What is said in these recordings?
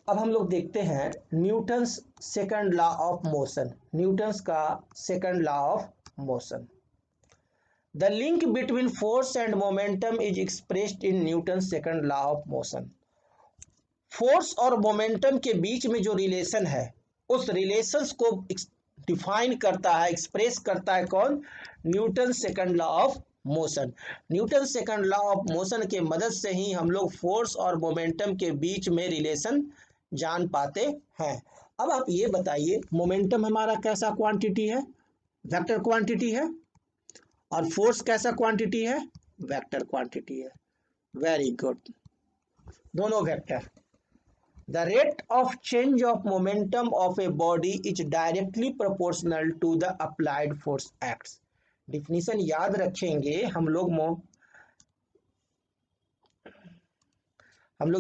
अब हम लोग देखते हैं Newton's second law of motion, Newton's का second law of motion. The link between force and momentum is expressed in Newton's second law of motion. Force और momentum के बीच में जो रिलेशन है, उस रिलेशंस को डिफाइन करता है, एक्सप्रेस करता है कौन? Newton second law of motion. Newton second law of motion के मदद से ही हम लोग फोर्स और मोमेंटम के बीच में रिलेशन जान पाते हैं। अब आप ये बताइए, मोमेंटम हमारा कैसा क्वांटिटी है? वेक्टर क्वांटिटी है। और फोर्स कैसा क्वांटिटी है? वेक्टर क्वांटिटी है। वेरी गुड, दोनों vector. The rate of change of momentum of a body is directly proportional to the applied force acts. Definition याद रखेंगे हम लोग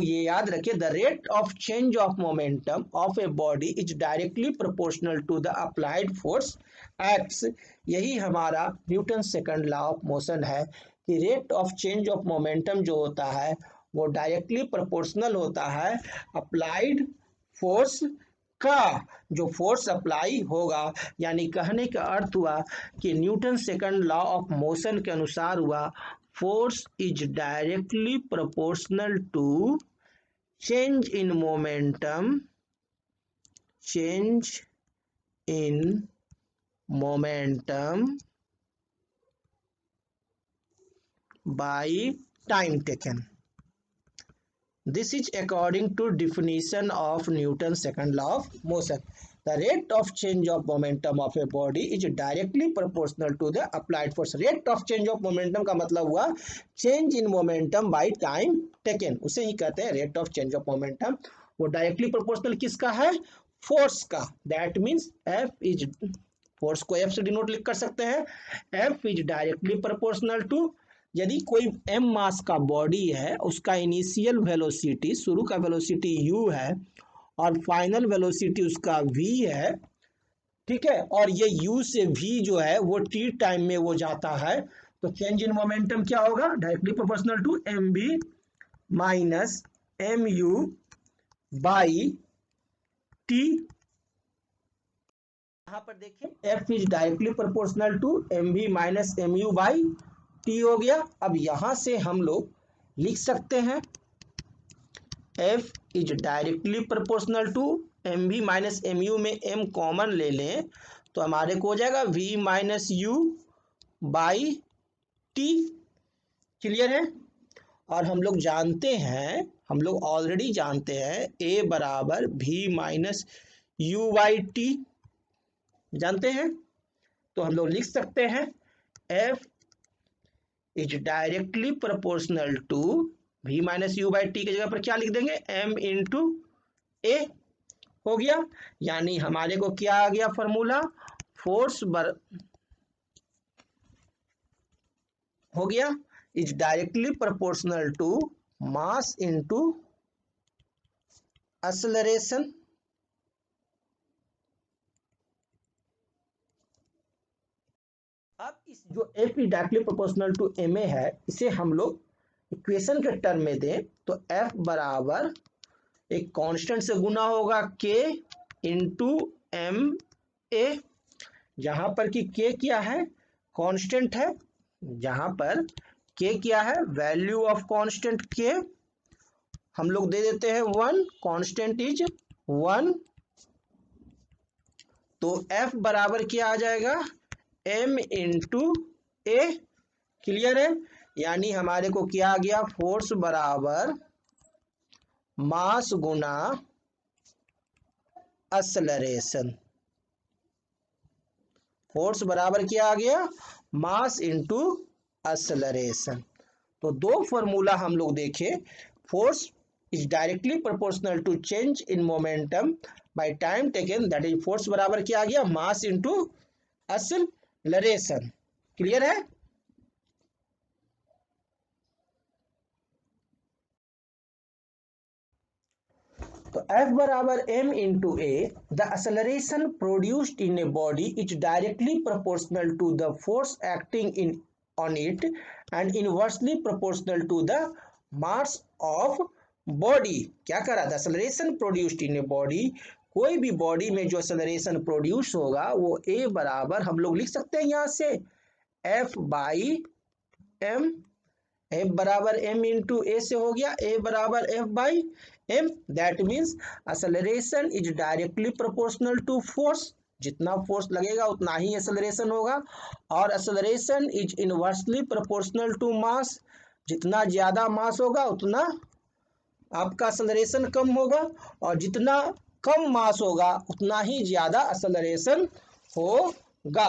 ये याद रखें, the rate of change of momentum of a body is directly proportional to the applied force acts. यही हमारा Newton second law of motion है कि rate of change of momentum जो होता है वो डायरेक्टली प्रोपोर्शनल होता है अप्लाइड फोर्स का। जो फोर्स अप्लाई होगा, यानी कहने का अर्थ हुआ कि Newton second law of motion के अनुसार हुआ, force is directly proportional to change in momentum, change in momentum by time taken. This is according to definition of Newton's second law of motion. The rate of change of momentum of a body is directly proportional to the applied force. Rate of change of momentum का मतलब हुआ change in momentum by time taken, उसे ही कहते हैं rate of change of momentum। वो directly proportional किसका है? Force का। That means F is, force को F से डिनोट लिख कर सकते हैं, F is directly proportional to, यदि कोई m मास का बॉडी है, उसका इनिशियल वेलोसिटी, शुरू का वेलोसिटी u है और फाइनल वेलोसिटी उसका v है, ठीक है, और ये u से v जो है वो t टाइम में वो जाता है, तो चेंज इन मोमेंटम क्या होगा? Directly proportional to mv minus mu by t। यहाँ पर देखिए f is directly proportional to mv minus mu by t हो गया। अब यहां से हम लोग लिख सकते हैं f is directly proportional to mv minus mu में m कॉमन ले लें तो हमारे को हो जाएगा v minus u by t। Clear है? और हम लोग जानते हैं, हम लोग ऑलरेडी जानते हैं a बराबर v minus u by t, जानते हैं, तो हम लोग लिख सकते हैं f is directly proportional to v minus u by t की जगह पर क्या लिख देंगे? m इंटू ए हो गया। यानी हमारे को क्या आ गया फॉर्मूला? फोर्स हो गया is directly proportional to mass into acceleration. अब इस जो F is directly proportional to ma है, इसे हम लोग इक्वेशन के टर्म में दें तो F बराबर एक कांस्टेंट से गुना होगा K इंटू एम ए, जहां पर कि K क्या है? कांस्टेंट है। जहां पर K क्या है? वैल्यू ऑफ कांस्टेंट K हम लोग दे देते हैं 1, कांस्टेंट इज 1, तो F बराबर क्या आ जाएगा? m इंटू ए। क्लियर है? यानी हमारे को क्या आ गया? फोर्स बराबर मास गुना एक्सेलरेशन। फोर्स बराबर क्या आ गया? Mass into acceleration. तो दो फॉर्मूला हम लोग देखे, force is directly proportional to change in momentum by time taken, that is force बराबर क्या आ गया? Mass into acceleration. क्लियर है? तो F बराबर m into a, the acceleration produced in a body is directly proportional to the force acting in on it and inversely proportional to the mass of body क्या करा, the acceleration produced in a body, कोई भी body में जो acceleration produce होगा वो ए बराबर हम लोग लिख सकते हैं यहाँ से एफ बाई एम, एफ बराबर एम इंटू ए से हो गया, ए बराबर f by m, that means acceleration is directly proportional to force, जितना फोर्स लगेगा उतना ही एक्सेलरेशन होगा, और acceleration is inversely proportional to mass, जितना ज्यादा मास होगा उतना आपका एक्सेलरेशन कम होगा, और जितना कम मास होगा उतना ही ज्यादा एक्सेलरेशन होगा।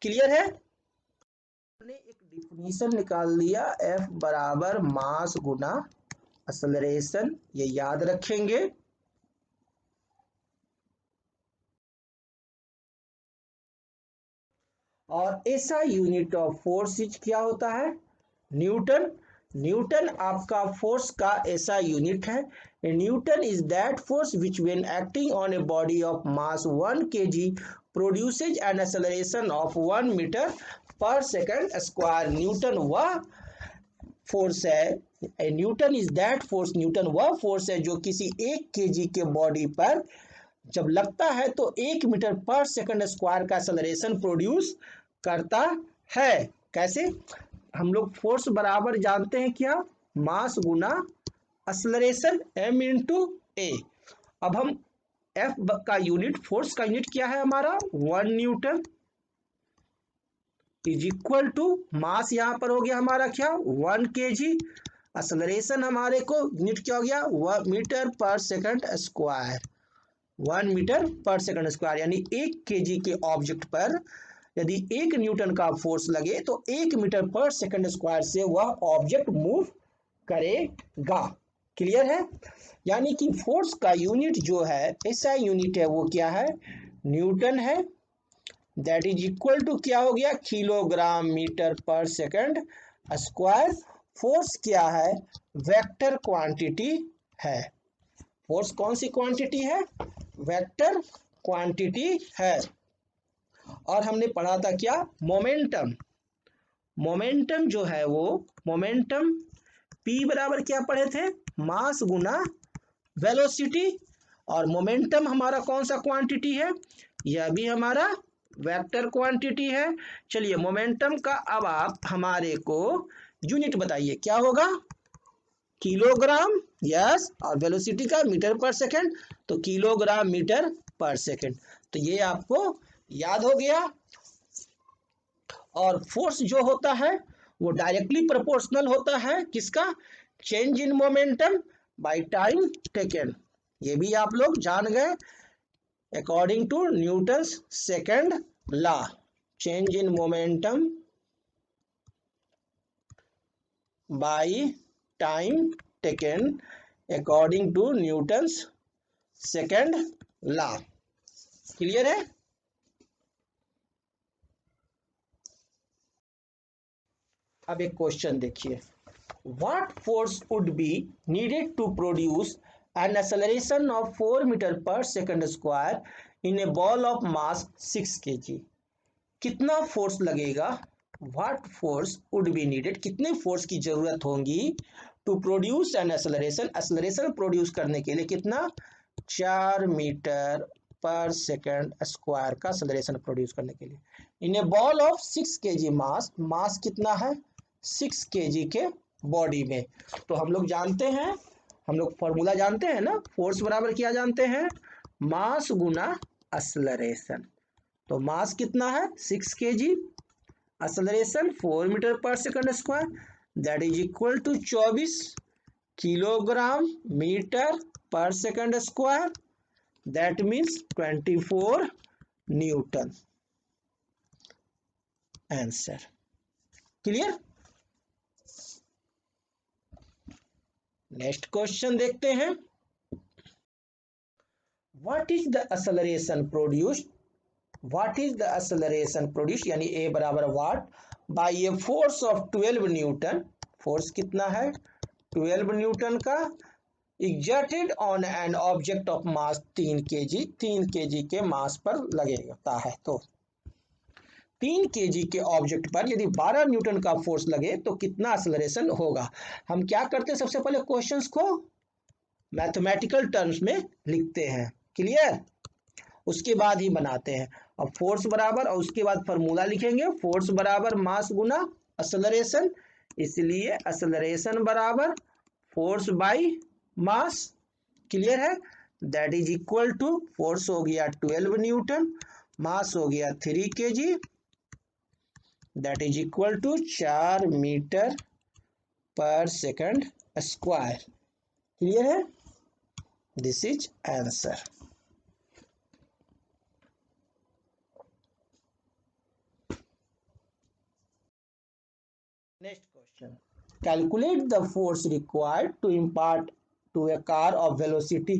क्लियर है? हमने एक डिफिनीशन निकाल लिया, एफ बराबर मास गुना एक्सेलरेशन, ये याद रखेंगे। और ऐसा यूनिट ऑफ फोर्स क्या होता है, न्यूटन। न्यूटन आपका फोर्स का ऐसा यूनिट है। Newton is that force which when acting on a body of mass 1 kg produces an acceleration of 1 metre पर सेकंड स्क्वायर। न्यूटन वह फोर्स है, newton is that force, newton वह force है जो किसी 1 kg के बॉडी पर जब लगता है तो 1 मीटर पर सेकंड स्क्वायर का एक्सेलरेशन प्रोड्यूस करता है। कैसे? हम लोग फोर्स बराबर जानते हैं क्या, मास गुना एक्सेलरेशन m इंटू ए। अब हम F का यूनिट, फोर्स का यूनिट क्या है हमारा 1 newton is equal to mass, यहां पर हो गया हमारा क्या 1 kg, एक्सेलरेशन हमारे को यूनिट क्या हो गया 1 मीटर पर सेकंड स्क्वायर, 1 मीटर पर सेकंड स्क्वायर, यानी 1 kg के ऑब्जेक्ट पर यदि 1 न्यूटन का फोर्स लगे तो 1 मीटर पर सेकंड स्क्वायर से वह ऑब्जेक्ट मूव करेगा। क्लियर है? यानी कि फोर्स का यूनिट जो है, ऐसा यूनिट है वो क्या है, न्यूटन है, दैट इज इक्वल टू क्या हो गया किलोग्राम मीटर पर सेकंड स्क्वायर। फोर्स क्या है, वेक्टर क्वांटिटी है। फोर्स कौन सी क्वांटिटी है, वेक्टर क्वांटिटी है। और हमने पढ़ा था क्या, मोमेंटम। मोमेंटम जो है वो, मोमेंटम P बराबर क्या पढ़े थे, मास गुना वेलोसिटी, और मोमेंटम हमारा कौन सा क्वांटिटी है, यह भी हमारा वेक्टर क्वांटिटी है। चलिए मोमेंटम का अब आप हमारे को यूनिट बताइए, क्या होगा, किलोग्राम, यस, और वेलोसिटी का मीटर पर सेकंड, तो किलोग्राम मीटर पर सेकंड, तो ये आपको याद हो गया। और फोर्स जो होता है वो डायरेक्टली प्रोपोर्शनल होता है किसका, change in momentum by time taken, ये भी आप लोग जान गए, according to Newton's second law, change in momentum by time taken according to Newton's second law. Clear है? अब एक क्वेश्चन देखिए, what force would be needed to produce an acceleration of 4 metre पर second square in a ball of mass 6 kg। कितना force लगेगा, what force would be needed, कितने force की जरूरत होगी to produce an acceleration, acceleration produce करने के लिए कितना, 4 मीटर पर सेकंड स्क्वायर का एक्सेलरेशन प्रोड्यूस करने के लिए in a ball of 6 kg mass, mass कितना है 6 kg के बॉडी में। तो हम लोग जानते हैं, हम लोग फॉर्मूला जानते हैं ना, फोर्स बराबर क्या जानते हैं, मास गुना एक्सेलरेशन। तो मास कितना है 6 kg, एक्सेलरेशन 4 मीटर पर second square, that is equal to 24 kilogram metre पर second square, that means 24 newton. Answer. Clear? Next question देखते हैं, what is the acceleration produced, what is the acceleration produced, यानी a बराबर what by a force of 12 newton, force कितना है 12 newton का, exerted on an object of mass 3 kg, 3 kg के मास पर लगेगा है, तो 3 kg के ऑब्जेक्ट पर यदि 12 न्यूटन का फोर्स लगे तो कितना एक्सेलरेशन होगा। हम क्या करते हैं, सबसे पहले क्वेश्चंस को मैथमेटिकल टर्म्स में लिखते हैं। क्लियर, उसके बाद ही बनाते हैं। अब फोर्स बराबर, और उसके बाद फॉर्मूला लिखेंगे, फोर्स बराबर मास गुना एक्सेलरेशन, इसलिए एक्सेलरेशन बराबर फोर्स बाई मास। क्लियर है, that is equal to force हो गया 12 न्यूटन, मास हो गया 3 kg, that is equal to 4 metre पर सेकंड स्क्वायर। क्लियर है, this is answer. Next question, calculate the force required to impart to a car of velocity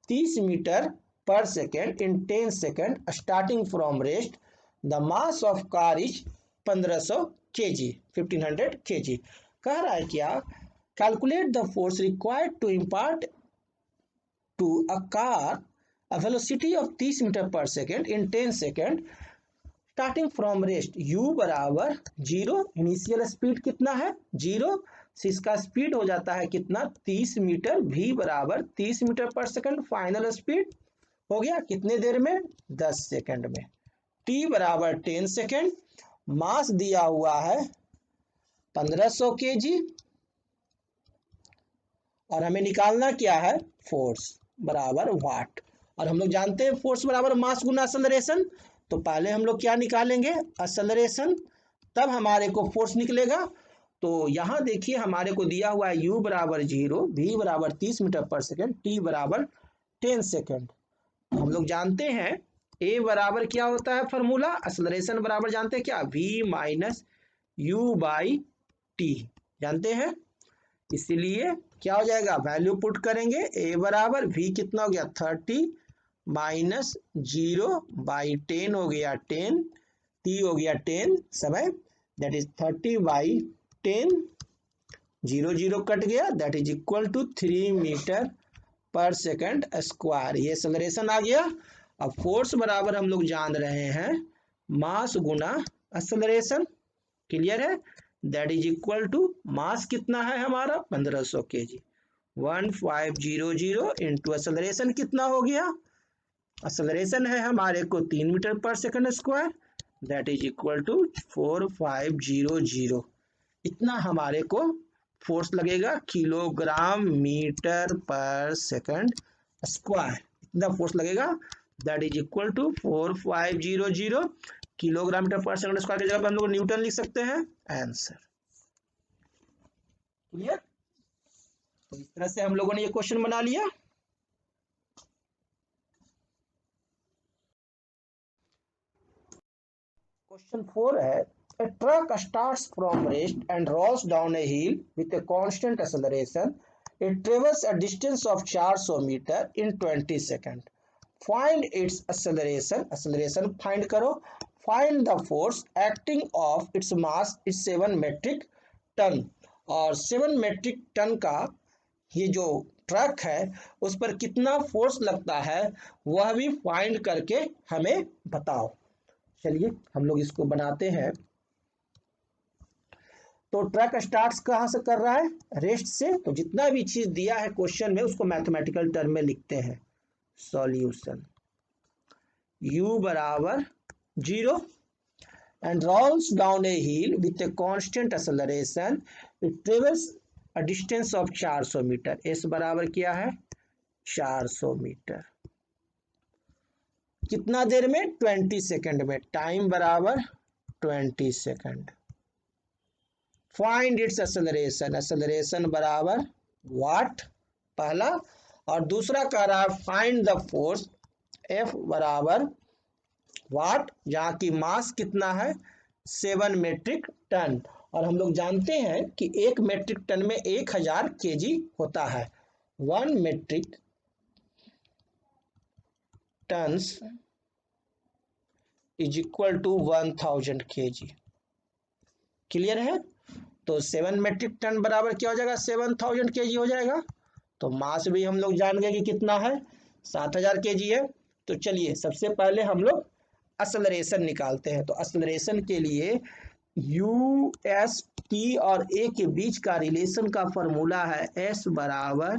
30 metre per second in 10 second starting from rest, the mass of car is 1500 kg, 1500 kg। कह रहा है क्या, calculate the force required to impart to a car a velocity of 30 metre per second in 10 second starting from rest, u बराबर 0, initial speed कितना है 0, इसका speed हो जाता है कितना 30 मीटर, v बराबर 30 मीटर पर सेकंड, फाइनल स्पीड हो गया कितने देर में 10 सेकंड में, t बराबर 10 सेकंड, मास दिया हुआ है 1500 kg, और हमें निकालना क्या है फोर्स बराबर वाट। और हम लोग जानते हैं फोर्स बराबर मास गुना एक्सेलरेशन, तो पहले हम लोग क्या निकालेंगे एक्सेलरेशन, तब हमारे को फोर्स निकलेगा। तो यहाँ देखिए हमारे को दिया हुआ है u बराबर 0, v बराबर 30 मीटर पर सेकेंड, t बराबर 10 सेकेंड। हम लोग जानते हैं a बराबर क्या होता है फॉर्मूला, एक्सेलरेशन बराबर जानते हैं क्या v minus u by T, जानते हैं, इसीलिए क्या हो जाएगा वैल्यू पुट करेंगे, a बराबर v कितना हो गया 30 माइनस 0 बाई 10 हो गया 10, t हो गया 10 समय, दैट इज 30 बाई 10, 0 0 कट गया, that is equal to 3 metre पर सेकंड स्क्वायर। ये एक्सेलरेशन आ गया। अब फोर्स बराबर हम लोग जान रहे हैं मास गुना एक्सेलरेशन। क्लियर है, that is equal to mass कितना है हमारा 1500 kg, 1500 इंटू एक्सेलरेशन कितना हो गया, एक्सेलरेशन है हमारे को 3 मीटर पर second square, that is equal to 4500, इतना हमारे को फोर्स लगेगा किलोग्राम मीटर पर सेकंड स्क्वायर, इतना फोर्स लगेगा, that is equal to 4500 kilogram metre पर सेकंड स्क्वायर की जगह पर हम लोग न्यूटन लिख सकते हैं आंसर। क्लियर, तो इस तरह से हम लोगों ने ये क्वेश्चन बना लिया। क्वेश्चन 4 है, a truck starts from rest and rolls down a hill with a constant acceleration. It travels a distance of 400 meter in 20 seconds. Find its acceleration. Acceleration find करो. Find the force acting of its mass is 7 metric ton. और 7 metric ton का ये जो truck है उस पर कितना force लगता है वह भी फाइंड करके हमें बताओ। चलिए हम लोग इसको बनाते हैं। तो ट्रक स्टार्ट्स कहाँ से कर रहा है रेस्ट से, तो जितना भी चीज दिया है क्वेश्चन में उसको मैथमेटिकल टर्म में लिखते हैं। सॉल्यूशन u बराबर 0 and rolls down a hill with a constant acceleration, it travels a distance of 400 metre, s बराबर क्या है 400 मीटर, कितना देर में 20 सेकंड में, टाइम बराबर 20 second. Find its acceleration, acceleration बराबर वाट पहला, और दूसरा कह रहा है फाइंड द फोर्स, F बराबर वाट, जहाँ की मास कितना है 7 मेट्रिक टन, और हम लोग जानते हैं कि 1 मेट्रिक टन में 1000 kg होता है, 1 metric tons is equal to 1000 kg। Clear है, तो 7 मेट्रिक टन बराबर क्या हो जाएगा 7000 kg हो जाएगा। तो मास भी हम लोग जान गए कि कितना है 7000 kg है। तो चलिए सबसे पहले हम लोग एक्सेलरेशन निकालते हैं। तो एक्सेलरेशन के लिए यू एस टी और ए के बीच का रिलेशन का फॉर्मूला है s बराबर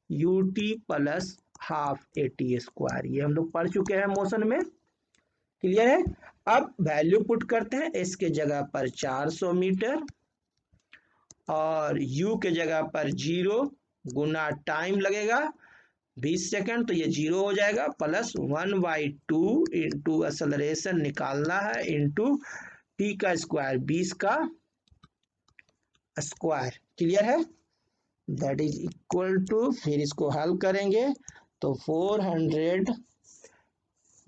ut प्लस हाफ at²। ये हम लोग पढ़ चुके हैं मोशन में, क्लियर है। अब वैल्यू पुट करते हैं, s के जगह पर 400 मीटर और u के जगह पर 0 गुना टाइम लगेगा 20 सेकंड, तो ये 0 हो जाएगा, प्लस 1/2 इंटू एक्सेलरेशन निकालना है इंटू t का स्क्वायर 20 का स्क्वायर, क्लियर है। दैट इज इक्वल टू, फिर इसको हल करेंगे तो 400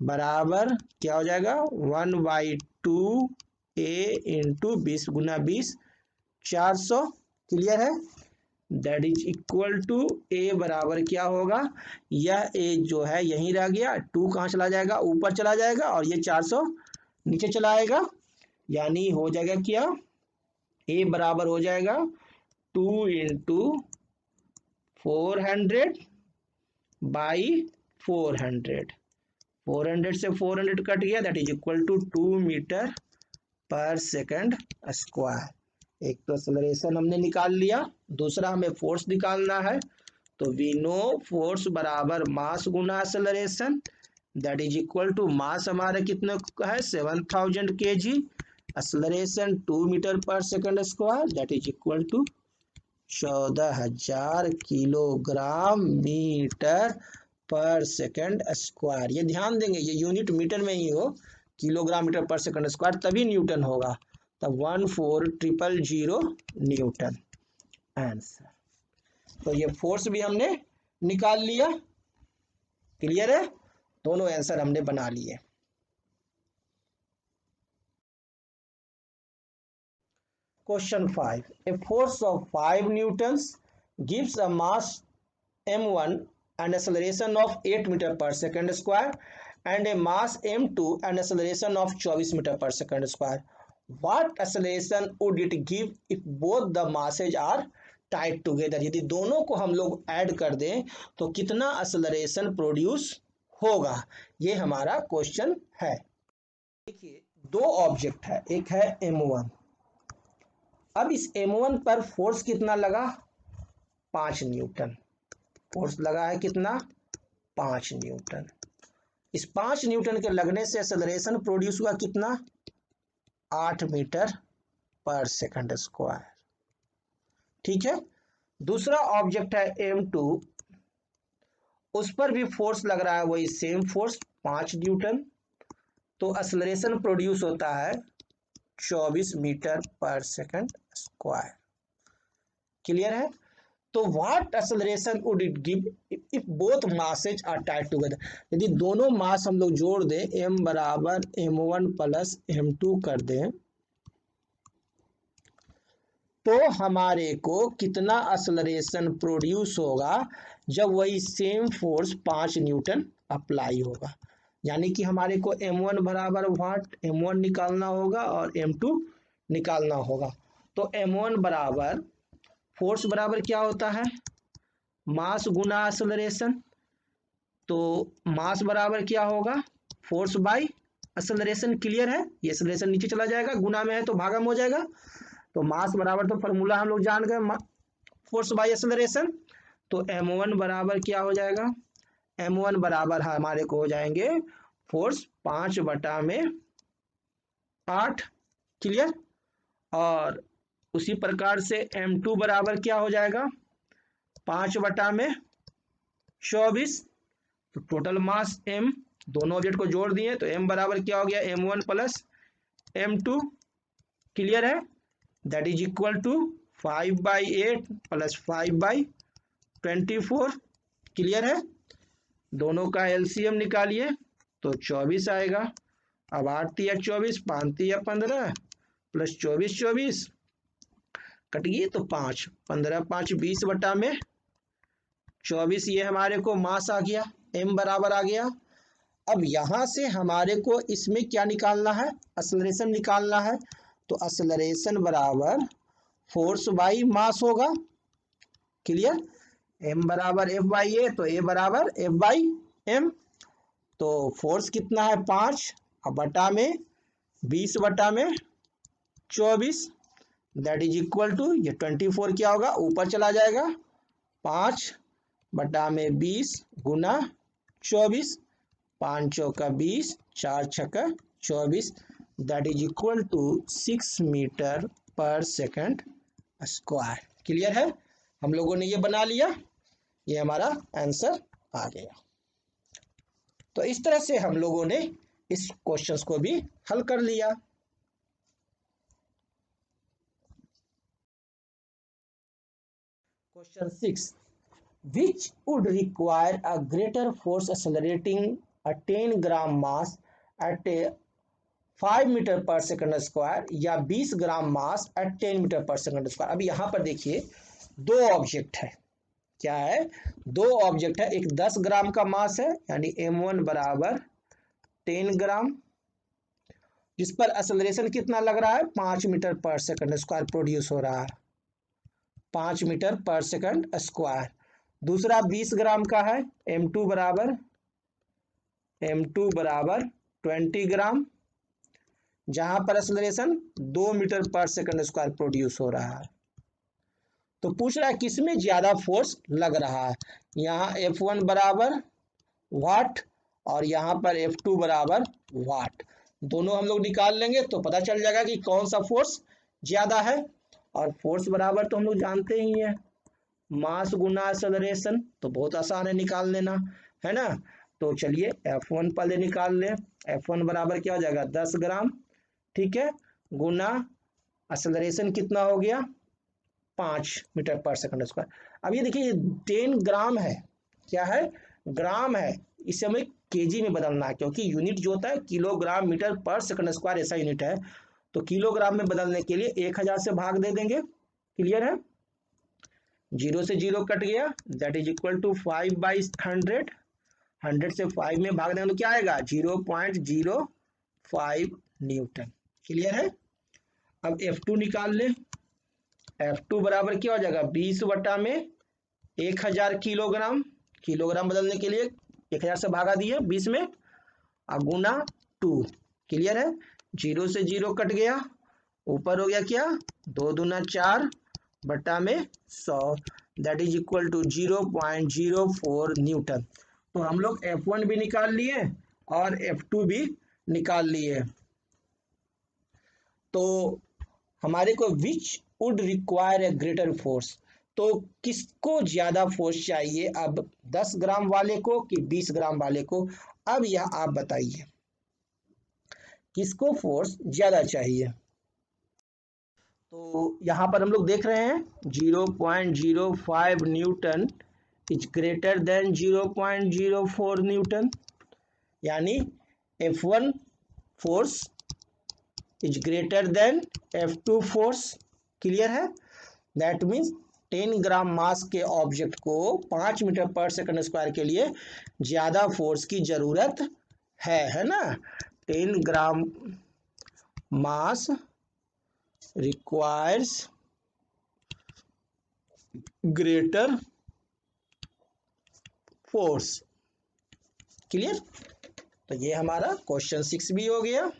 बराबर क्या हो जाएगा 1/2 a इंटू 20 गुना 20 400, क्लियर है। That is equal to a बराबर क्या होगा, यह a जो है यहीं रह गया, 2 कहाँ चला जाएगा, ऊपर चला जाएगा, और ये 400 नीचे चला आएगा, यानी हो जाएगा क्या, a बराबर हो जाएगा 2 इंटू 400 बाई 400 से 400 कट गया, that is equal to 2 metre पर सेकंड स्क्वायर। एक तो एक्सेलरेशन हमने निकाल लिया, दूसरा हमें फोर्स निकालना है, तो वी नो फोर्स बराबर मास गुना acceleration, that is equal to mass हमारा कितना है 7000 kg, एक्सेलरेशन 2 मीटर पर second square, that is equal to 14000 kilogram metre पर सेकंड स्क्वायर। ये ध्यान देंगे, ये यूनिट मीटर में ही हो, किलोग्राम मीटर पर सेकंड स्क्वायर तभी न्यूटन होगा, तब 14000 न्यूटन आंसर। तो ये फोर्स भी हमने निकाल लिया, क्लियर है, दोनों आंसर हमने बना लिए। Question 5. A force of 5 newtons gives a mass m1 and acceleration of 8 meter per second square and a mass m2 and acceleration of 24 meter per second square. What acceleration would it give if both the masses are tied together? यदि दोनों को हम लोग add कर दें तो कितना acceleration produce होगा, ये हमारा क्वेश्चन है। देखिए दो ऑब्जेक्ट है, एक है m1, अब इस m1 पर फोर्स कितना लगा 5 न्यूटन, फोर्स लगा है कितना 5 न्यूटन। इस 5 न्यूटन के लगने से एक्सेलरेशन प्रोड्यूस हुआ कितना 8 मीटर पर सेकंड स्क्वायर, ठीक है। दूसरा ऑब्जेक्ट है m2, उस पर भी फोर्स लग रहा है वही सेम फोर्स 5 न्यूटन, तो एक्सेलरेशन प्रोड्यूस होता है 24 मीटर पर सेकंड स्क्वायर, क्लियर है। तो what acceleration would it give if both masses are tied together, यदि दोनों मास हम लोग जोड़ दें m बराबर m1 प्लस m2 कर दें तो हमारे को कितना एक्सेलरेशन प्रोड्यूस होगा जब वही सेम फोर्स 5 न्यूटन अप्लाई होगा। यानी कि हमारे को m1 बराबर व्हाट m1 निकालना होगा और m2 निकालना होगा। तो m1 बराबर फोर्स बराबर क्या होता है मास गुना एक्सेलरेशन, तो मास बराबर क्या होगा फोर्स बाय एक्सेलरेशन, क्लियर है। ये एक्सेलरेशन नीचे चला जाएगा, गुना में है तो भागम हो जाएगा, तो मास बराबर तो फॉर्मूला हम लोग जान गए फोर्स बाय एक्सेलरेशन। तो m1 बराबर क्या हो जाएगा, m1 बराबर हमारे को हो जाएंगे फोर्स 5/8, क्लियर। और उसी प्रकार से m2 बराबर क्या हो जाएगा 5/24, तो टोटल मास m, दोनों ऑब्जेक्ट को जोड़ दिए तो m बराबर क्या हो गया m1 प्लस m2, क्लियर है। That is equal to 5/8 plus 5/24, clear है। दोनों का एलसीएम निकालिए तो 24 आएगा। अब 8 या 24, 5 या 15 प्लस 24 24 कट गई तो 5, 15 5 20/24, ये हमारे को मास आ गया, m बराबर आ गया। अब यहां से हमारे को इसमें क्या निकालना है एक्सेलरेशन निकालना है, तो एक्सेलरेशन बराबर फोर्स बाई मास होगा, क्लियर। m बराबर f बाई ए, तो a बराबर f बाई m, तो फोर्स कितना है 5 अब बटा में 20/24, दैट इज इक्वल टू ये 24 क्या होगा ऊपर चला जाएगा 5 बटा में 20 गुना 24, 5 चौका 20, 4 छक्का 24, that is equal to 6 metre पर सेकंड स्क्वायर। क्लियर है? हम लोगों ने ये बना लिया, ये हमारा आंसर आ गया। तो इस तरह से हम लोगों ने इस क्वेश्चन को भी हल कर लिया। Question 6, which would require a greater force accelerating a 10 gram mass at a 5 metre पर सेकंड स्क्वायर या 20 ग्राम मास एट 10 मीटर पर सेकंड स्क्वायर। अब यहां पर देखिए दो ऑब्जेक्ट है। क्या है? दो ऑब्जेक्ट है। एक 10 ग्राम का मास है यानी m1 बराबर 10 ग्राम, जिस पर एक्सेलरेशन कितना लग रहा है? 5 मीटर पर सेकंड स्क्वायर प्रोड्यूस हो रहा है, 5 मीटर पर सेकंड स्क्वायर। दूसरा 20 ग्राम का है, m2 बराबर 20 ग्राम, जहां पर एक्सेलरेशन 2 मीटर पर सेकंड स्क्वायर प्रोड्यूस हो रहा है। तो पूछ रहा है किसमें ज्यादा फोर्स लग रहा है। यहाँ F1 बराबर वाट और यहाँ पर F2 बराबर वाट, दोनों हम लोग निकाल लेंगे तो पता चल जाएगा कि कौन सा फोर्स ज्यादा है। और फोर्स बराबर तो हम लोग जानते ही हैं, मास गुना एक्सेलरेशन, तो बहुत आसान है निकाल लेना, है ना। तो चलिए F1 पहले निकाल ले। F1 बराबर क्या हो जाएगा? 10 ग्राम, ठीक है, गुना एक्सेलरेशन कितना हो गया? 5 मीटर पर सेकंड स्क्वायर। अब ये देखिए 10 ग्राम है, क्या है? ग्राम है। इसे हमें केजी में बदलना है, क्योंकि यूनिट जो होता है किलोग्राम मीटर पर सेकंड स्क्वायर ऐसा यूनिट है। तो किलोग्राम में बदलने के लिए 1000 से भाग दे देंगे। क्लियर है? 0 से 0 कट गया, दैट इज इक्वल टू 5/100। 100 से 5 में भाग देंगे तो क्या आएगा? 0.05 न्यूटन। क्लियर है? अब F2 निकाल ले। F2 बराबर क्या हो जाएगा? 20 बटा में 1000 किलोग्राम, किलोग्राम बदलने के लिए 1000 से भागा दिए 20 में, गुना 2। क्लियर है? 0 से 0 कट गया, ऊपर हो गया क्या? 2 दूना 4 बटा में 100, that is equal to 0.04 newton. तो हम लोग F1 भी निकाल लिए और F2 भी निकाल लिए। तो हमारे को which would require a greater force, तो किसको ज्यादा फोर्स चाहिए? अब 10 ग्राम वाले को कि 20 ग्राम वाले को? अब यह आप बताइए किसको फोर्स ज्यादा चाहिए। तो यहां पर हम लोग देख रहे हैं 0.05 Newton is greater than 0.04 Newton, यानी F1 force is greater than F2 force. Clear है? दैट मीन्स 10 ग्राम मास के ऑब्जेक्ट को 5 मीटर पर सेकंड स्क्वायर के लिए ज्यादा फोर्स की जरूरत है ना। 10 ग्राम मास रिक्वायर्स ग्रेटर फोर्स। क्लियर? तो ये हमारा क्वेश्चन 6 भी हो गया।